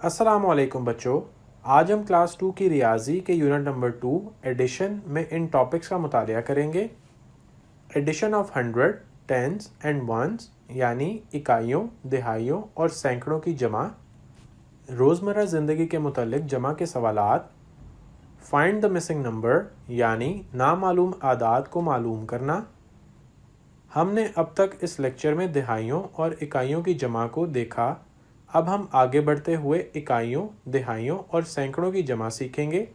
अस्सलाम वालेकुम बच्चों। आज हम क्लास 2 की रियाजी के यूनिट नंबर 2 एडिशन में इन टॉपिक्स का मुतालिया करेंगे। Addition of hundred, tens and ones यानी इकाइयों, दिहाइयों और सैकड़ों की जमा, रोज़मर्रा ज़िंदगी के मुतालिक जमा के सवालात, फाइंड द मिसिंग नंबर यानी नामालूम आदाद को मालूम करना। हमने अब तक इस लेक्चर में दिहाइयों और इकाइयों की जमा को देखा। अब हम आगे बढ़ते हुए इकाइयों, दिहाइयों और सैकड़ों की जमा सीखेंगे।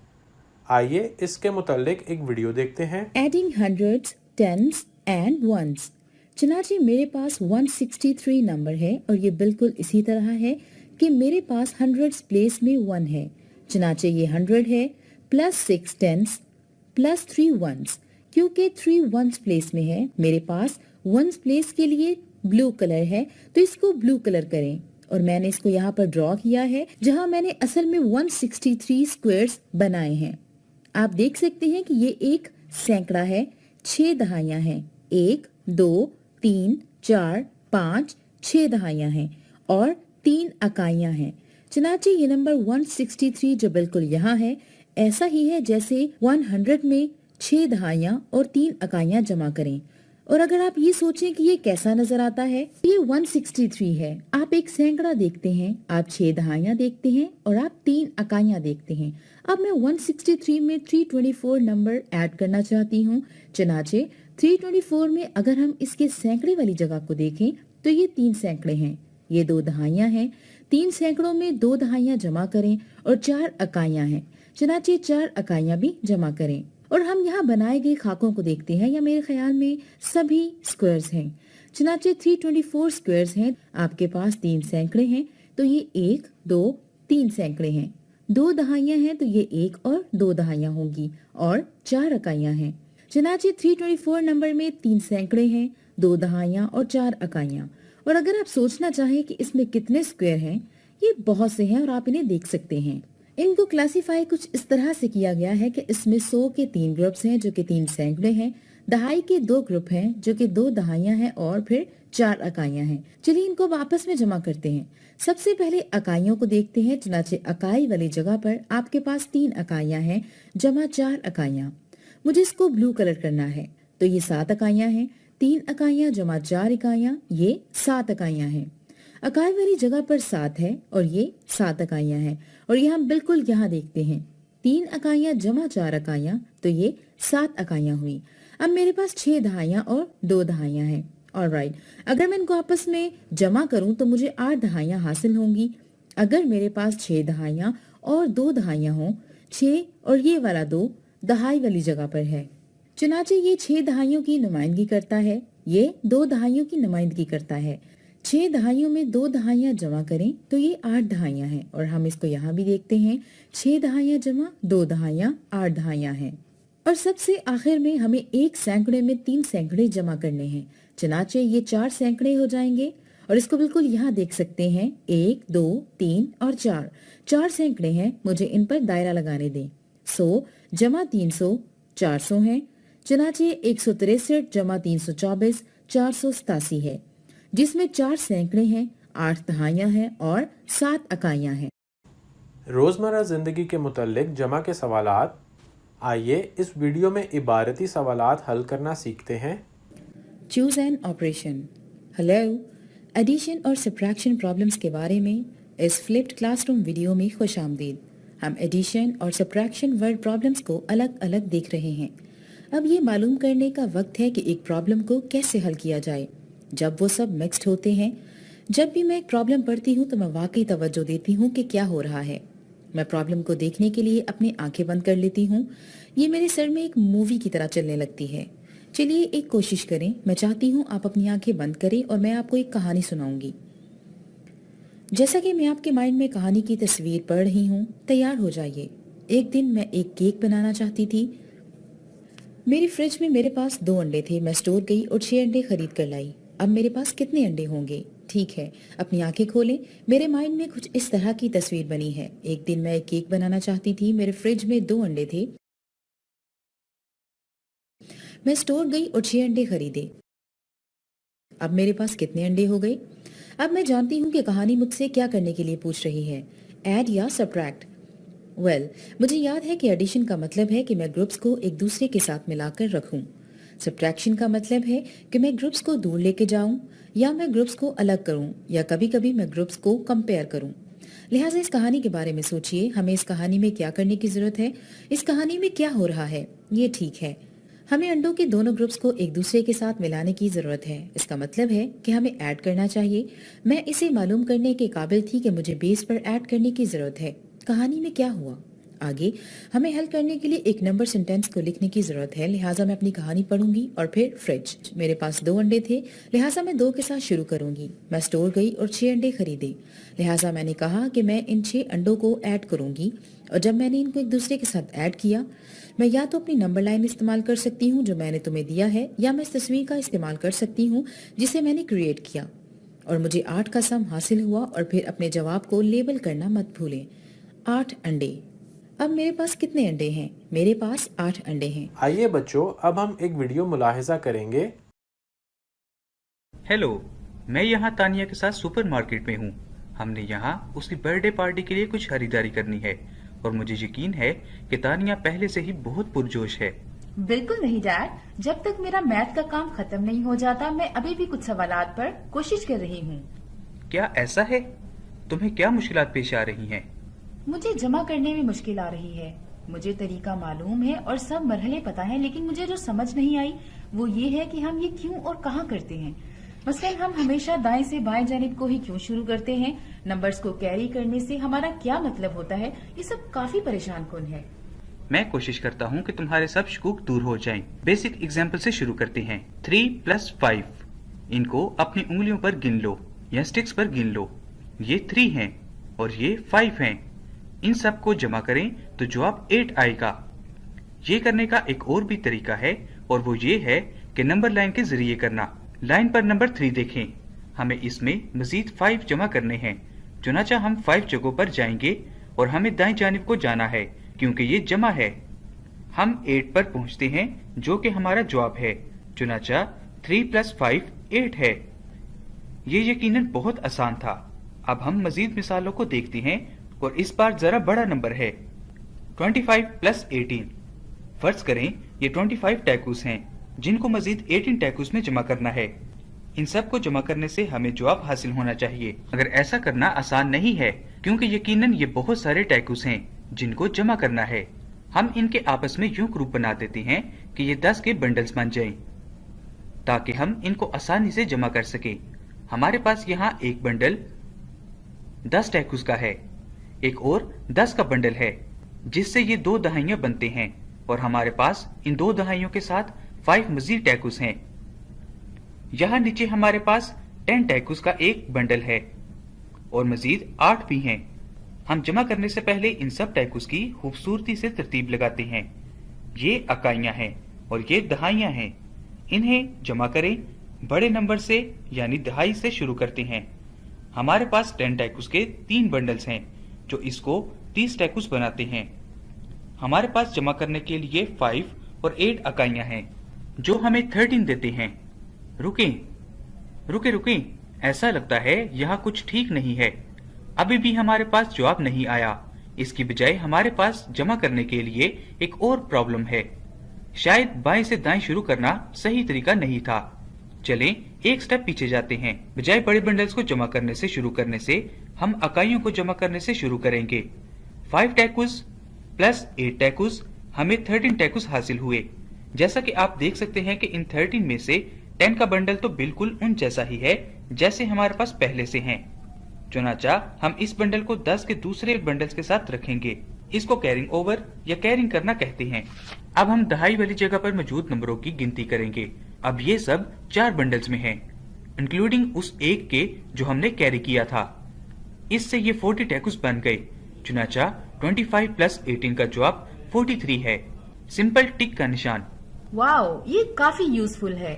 आइए इसके मुतालिक एक वीडियो देखते हैं। Adding hundreds, tens and ones। चनाचे मेरे पास 163 नंबर है और ये बिल्कुल इसी तरह है कि मेरे पास हंड्रेड्स प्लेस में 1 है। चनाचे ये 100 है प्लस 6 टेंस प्लस 3 वंस। क्योंकि 3 वंस प्लेस में है, मेरे पास वंस प्लेस के लिए ब्लू कलर है, तो इसको ब्लू कलर करें। और मैंने इसको यहाँ पर ड्रॉ किया है जहाँ मैंने असल में 163 स्क्वायर्स बनाए हैं। आप देख सकते हैं कि ये एक सैकड़ा है, 6 दहाइयां हैं, 1 2 3 4 5 6 दहाइयां हैं और 3 इकाइयां हैं। चनाचे ये नंबर 163 जो बिल्कुल यहाँ है ऐसा ही है जैसे 100 में 6 दहाइयां और 3 इकाइयां जमा करें। और अगर आप ये सोचें कि ये कैसा नजर आता है, ये 163 है। आप एक सैकड़ा देखते हैं, आप 6 दहाइयां देखते हैं और आप 3 इकाइयां देखते हैं। अब मैं 163 में 324 नंबर ऐड करना चाहती हूँ। चनाचे 324 में अगर हम इसके सैकड़े वाली जगह को देखें तो ये 3 सैकड़े हैं, ये 2 दहाइयां हैं। 3 सैकड़ों में 2 दहाइयां जमा करें और 4 इकाइयां हैं। चनाचे 4 इकाइयां भी जमा करें। और हम यहाँ बनाए गए खाकों को देखते हैं, या मेरे ख्याल में सभी स्क्वायर्स हैं। चनाचे 324 स्क्वायर्स हैं। आपके पास 3 सैकड़े हैं तो ये 1 2 3 सैकड़े हैं। 2 दहाइयां हैं तो ये 1 और 2 दहाइयां होंगी और 4 इकाइयां हैं। चनाचे 324 नंबर में 3 सैकड़े हैं, 2 दहाइयां और 4 इकाइयां। और अगर आप सोचना चाहें कि इसमें कितने स्क्वायर हैं, ये बहुत से हैं और आप इन्हें देख सकते हैं। इनको क्लासिफाई कुछ इस तरह से किया गया है कि इसमें 100 के 3 ग्रुप्स हैं जो कि 3 सैकड़े हैं, दहाई के 2 ग्रुप हैं जो कि 2 दहाइयां हैं और फिर 4 इकाइयां हैं। चलिए इनको अब आपस में जमा करते हैं। सबसे पहले इकाइयों को देखते हैं। चनाचे इकाई वाली जगह पर आपके पास 3 इकाइयां हैं जमा 4 इकाइयां। मुझे इसको ब्लू कलर करना है तो ये 7 इकाइयां हैं। 3 इकाइयां जमा 4 इकाइयां, ये 7 इकाइयां हैं। इकाई वाली जगह पर 7 है और ये 7 इकाइयां हैं। और ये हम बिल्कुल यहाँ देखते हैं, 3 इकाइयां जमा 4 इकाइयां तो ये 7 इकाइयां हुई। अब मेरे पास 6 दहाइयां और 2 दहाइयां हैं। ऑलराइट, अगर मैं इनको आपस में जमा करूं तो मुझे 8 दहाइयां हासिल होंगी। अगर मेरे पास 6 दहाइयां और 2 दहाइयां हों, 6 और ये वाला 2 दहाई वाली जगह पर है। चुनाचे ये 6 दहाइयों की नुमाइंदगी करता है, ये 2 दहाइयों की नुमाइंदगी करता है। 6 दहाइयों में 2 दहाइयां जमा करें तो ये 8 दहाइयां हैं। और हम इसको यहाँ भी देखते हैं, 6 दहाइयां जमा 2 दहाइयां 8 दहाइयां हैं। और सबसे आखिर में हमें एक सैकड़े में 3 सैकड़े जमा करने हैं। चनाचे ये 4 सैकड़े हो जाएंगे और इसको बिल्कुल यहाँ देख सकते हैं, 1 2 3 और 4 सैकड़े हैं। मुझे इन पर दायरा लगाने दें। 100 जमा 300 400 है। चनाचे 163 जमा 324 487 है, जिसमें 4 सैकड़े हैं, 8 दहाइयां हैं और 7 इकाइयां हैं। रोज़मर्रा ज़िंदगी के मुतालिक जमा के सवालात। आइए इस वीडियो में इबारती सवालात हल करना सीखते हैं। Choose an operation. Hello, addition और सब्ट्रैक्शन प्रॉब्लम्स के बारे में इस फ्लिप्ड क्लासरूम वीडियो में खुश आमदीद। हम एडिशन और सब्ट्रैक्शन वर्ड प्रॉब्लम्स को अलग अलग देख रहे हैं। अब ये मालूम करने का वक्त है कि एक प्रॉब्लम को कैसे हल किया जाए जब वो सब मिक्स्ड होते हैं। जब भी मैं एक प्रॉब्लम पढ़ती हूँ तो मैं वाकई तवज्जो देती हूँ कि क्या हो रहा है। मैं प्रॉब्लम को देखने के लिए अपनी आंखें बंद कर लेती हूँ। ये मेरे सर में एक मूवी की तरह चलने लगती है। चलिए एक कोशिश करें। मैं चाहती हूँ आप अपनी आंखें बंद करें और मैं आपको एक कहानी सुनाऊंगी। जैसा कि मैं आपके माइंड में कहानी की तस्वीर पढ़ रही हूँ, तैयार हो जाइए। एक दिन मैं एक केक बनाना चाहती थी। मेरी फ्रिज में मेरे पास 2 अंडे थे। मैं स्टोर गई और 6 अंडे खरीद कर लाई। अब मेरे पास कितने अंडे होंगे? ठीक है, अपनी आंखें खोलें। मेरे माइंड में कुछ इस तरह की तस्वीर बनी है। एक दिन मैं एक केक बनाना चाहती थी। मेरे फ्रिज में 2 अंडे थे। मैं स्टोर गई और 6 अंडे खरीदे। अब मेरे पास कितने अंडे हो गए? अब मैं जानती हूँ कि कहानी मुझसे क्या करने के लिए पूछ रही है। ایڈ یا سبٹریکٹ؟ مجھے یاد ہے کہ ایڈیشن کا مطلب ہے کہ میں گروپس کو ایک دوسرے کے ساتھ ملا کر رکھوں. سبٹریکشن کا مطلب ہے کہ میں گروپس کو دور لے کے جاؤں یا میں گروپس کو الگ کروں یا کبھی کبھی میں گروپس کو کمپیئر کروں. لہٰذا اس کہانی کے بارے میں سوچئے، ہمیں اس کہانی میں کیا کرنے کی ضرورت ہے، اس کہانی میں کیا ہو رہا ہے. یہ ٹھیک ہے، ہمیں انڈوں کے دونوں گروپس کو ایک دوسرے کے ساتھ ملانے کی ضرورت ہے. اس کا مطلب ہے کہ ہمیں ایڈ کرنا چاہیے. میں اسے معلوم کرنے کے قابل تھی کہ مجھے بیس پر ایڈ کرنے کی ضرورت ہے. کہانی میں کیا ہوا؟ آگے ہمیں حل کرنے کے لیے ایک نمبر سینٹینس کو لکھنے کی ضرورت ہے. لہٰذا میں اپنی کہانی پڑھوں گی اور پھر فریج. میرے پاس 2 انڈے تھے، لہٰذا میں 2 کے ساتھ شروع کروں گی. میں اسٹور گئی اور 6 انڈے خریدے. لہٰذا میں نے کہا کہ میں ان 6 انڈوں کو ایڈ کروں گی، اور جب میں نے ان کو ایک دوسرے کے ساتھ ایڈ کیا، میں یا تو اپنی نمبر لائن استعمال کر سکتی ہوں جو میں نے تمہیں دیا ہے، یا میں اس تصویر کا استعمال کر سکتی ہوں جسے میں نے کریٹ کیا، اور مجھے 8 کا سم حاصل ہوا. اور پھر اپنے جواب کو لیبل کرنا مت بھولیں. 8 انڈے. اب میرے پاس کتنے انڈے ہیں؟ میرے پاس 8 انڈے ہیں. آئیے بچوں، اب ہم ایک ویڈیو ملاحظہ کریں گے. ہیلو، میں یہاں تانیہ کے ساتھ سپر مارکیٹ میں ہوں. ہم نے یہاں اس کی برتھ ڈے پارٹی کے لیے کچھ خریداری کرنی ہے، اور مجھے یقین ہے کہ تانیہ پہلے سے ہی بہت پرجوش ہے. بالکل نہیں ڈیڈ، جب تک میرا میتھ کا کام ختم نہیں ہو جاتا میں ابھی بھی کچھ سوالات پر کوشش کر رہی ہوں. کیا ایسا ہے؟ تمہیں کیا مشکلات پیش آ رہی ہیں؟ مجھے جمع کرنے میں مشکل آ رہی ہے. مجھے طریقہ معلوم ہے اور سب مرحلے پتہ ہیں، لیکن مجھے جو سمجھ نہیں آئی وہ یہ ہے کہ ہم یہ کیوں اور کہاں کرتے ہیں. مثلا ہم ہمیشہ دائیں سے بائیں جانب کو ہی کیوں شروع کرتے ہیں؟ نمبرز کو کیری کرنے سے ہمارا کیا مطلب ہوتا ہے؟ یہ سب کافی پریشان کن ہے. میں کوشش کرتا ہوں کہ تمہارے سب شکوک دور ہو جائیں. بیسک ایگزامپل سے شروع کرتے ہیں. 3 + 5. ان کو اپنی انگلیوں پر گن لو یا سٹکس پر گن لو. یہ 3 ہیں اور یہ 5 ہیں. ان سب کو جمع کریں تو جواب 8 آئے گا. یہ کرنے کا ایک اور بھی طریقہ ہے، اور وہ یہ ہے کہ نمبر لائن کے ذریعے کرنا. لائن پر نمبر 3 دیکھیں. ہمیں اس میں مزید 5 جمع کرنے ہیں. چنانچہ ہم 5 جگہوں پر جائیں گے اور ہمیں دائیں جانب کو جانا ہے کیونکہ یہ جمع ہے. ہم 8 پر پہنچتے ہیں جو کہ ہمارا جواب ہے. چنانچہ 3 + 5 8 ہے. یہ یقیناً بہت آسان تھا. اب ہم مزید مثالوں کو دیکھتے ہیں اور اس بار ذرا بڑا نمبر ہے. 25 + 18. فرض کریں یہ 25 ٹیکوز ہیں جن کو مزید 18 ٹیکوز میں جمع کرنا ہے. ان سب کو جمع کرنے سے ہمیں جواب حاصل ہونا چاہیے. اگر ایسا کرنا آسان نہیں ہے کیونکہ یقیناً یہ بہت سارے ٹیکوز ہیں جن کو جمع کرنا ہے. ہم ان کے آپس میں یوں گروپ بنا دیتے ہیں کہ یہ 10 کے بنڈلز بن جائیں تاکہ ہم ان کو آسانی سے جمع کر سکیں. ہمارے پاس یہاں ایک بنڈل 10 ٹیکوز کا ہے، ایک اور 10 کا بنڈل ہے جس سے یہ 2 دہائیاں بنتے ہیں، اور ہمارے پاس ان 2 دہائیوں کے ساتھ 5 مزید ٹیکوز ہیں. یہاں نیچے ہمارے پاس 10 ٹیکوز کا ایک بنڈل ہے اور مزید 8 بھی ہیں. ہم جمع کرنے سے پہلے ان سب ٹیکوز کی خوبصورتی سے ترتیب لگاتے ہیں. یہ اکائیاں ہیں اور یہ دہائیاں ہیں. انہیں جمع کریں. بڑے نمبر سے یعنی دہائی سے شروع کرتے ہیں. ہمارے پاس 10 ٹیکوز کے 3 بنڈلز ہیں جو اس کو 30 ٹیکوز بناتے ہیں. ہمارے پاس جمع کرنے کے لیے 5 اور 8 اکائیاں ہیں جو ہمیں 13 دیتے ہیں. رکیں، ایسا لگتا ہے یہاں کچھ ٹھیک نہیں ہے. ابھی بھی ہمارے پاس جواب نہیں آیا. اس کی بجائے ہمارے پاس جمع کرنے کے لیے ایک اور پرابلم ہے. شاید بائیں سے دائیں شروع کرنا صحیح طریقہ نہیں تھا. چلیں ایک سٹیپ پیچھے جاتے ہیں. بجائے بڑے بنڈلز کو جمع کرنے سے شروع کرنے سے ہم اکائیوں کو جمع کرنے سے شروع کریں گے. 5 ٹیکوز + 8 ٹیکوز ہمیں 13 ٹیکوز حاصل ہوئے. جیسا کہ آپ دیکھ سکتے ہیں کہ ان 13 میں سے 10 کا بنڈل تو بالکل ان جیسا ہی ہے جیسے ہمارے پاس پہلے سے ہیں. چنانچہ ہم اس بنڈل کو 10 کے دوسرے بنڈلز کے ساتھ رکھیں گے. اس کو کیرنگ اوور یا کیرنگ کرنا کہتے ہیں. اب ہم دہائی والی جگہ پر موجود نمبروں کی گنتی کریں گے. اب یہ سب 4 بنڈلز میں ہیں انکلوڈنگ اس ایک کے جو ہم نے کیری کیا تھا. اس سے یہ 40 ٹیکوز بن گئے. چنانچہ 25 + 18 کا جواب 43 ہے. سمپل ٹک کا نشان. واو، یہ کافی یوزفل ہے.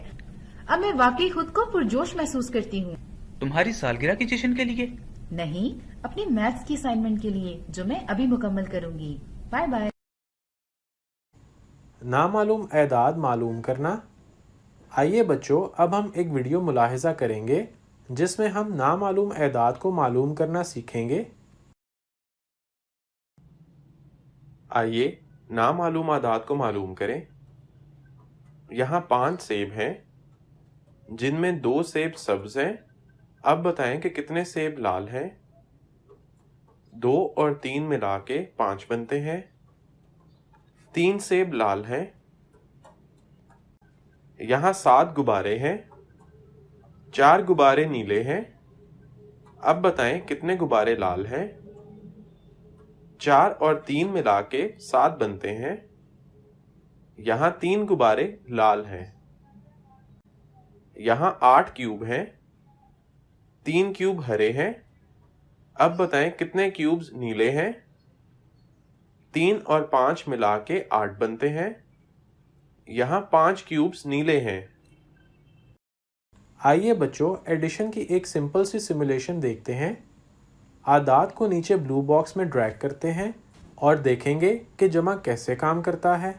اب میں واقعی خود کو پرجوش محسوس کرتی ہوں. تمہاری سالگرہ کے جشن کے لیے؟ نہیں، اپنی میتھس کی اسائنمنٹ کے لیے جو میں ابھی مکمل کروں گی. Bye bye. نامعلوم اعداد معلوم کرنا. آئیے بچوں، اب ہم ایک ویڈیو ملاحظہ کریں گے جس میں ہم نامعلوم اعداد کو معلوم کرنا سیکھیں گے. आइए नामालूम आदाद को मालूम करें। यहाँ 5 सेब हैं, जिनमें 2 सेब सब्ज हैं। अब बताएं कि कितने सेब लाल हैं। 2 और 3 मिला के 5 बनते हैं। 3 सेब लाल हैं। यहाँ 7 गुब्बारे हैं। 4 गुब्बारे नीले हैं। अब बताएं कितने गुब्बारे लाल हैं। 4 और 3 मिला के 7 बनते हैं। यहाँ 3 गुब्बारे लाल हैं। यहाँ 8 क्यूब हैं। 3 क्यूब हरे हैं। अब बताएं कितने क्यूब्स नीले हैं। 3 और 5 मिला के 8 बनते हैं। यहाँ 5 क्यूब्स नीले हैं। आइए बच्चों एडिशन की एक सिंपल सी सिमुलेशन देखते हैं। आदाद को नीचे ब्लू बॉक्स में ड्रैग करते हैं और देखेंगे कि जमा कैसे काम करता है।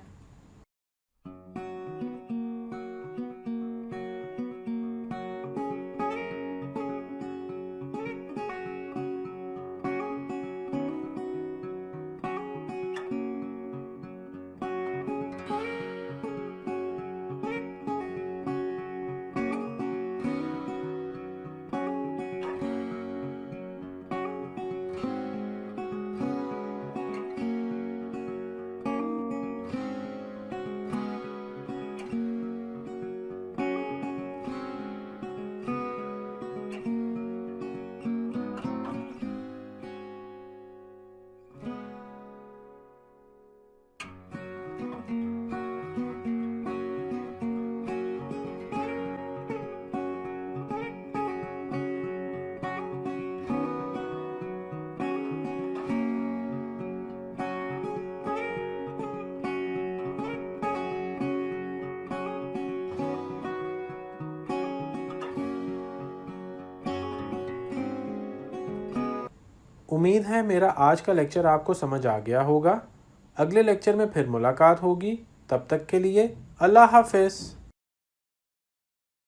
उम्मीद है मेरा आज का लेक्चर आपको समझ आ गया होगा। अगले लेक्चर में फिर मुलाकात होगी। तब तक के लिए अल्लाह हाफ़िज़।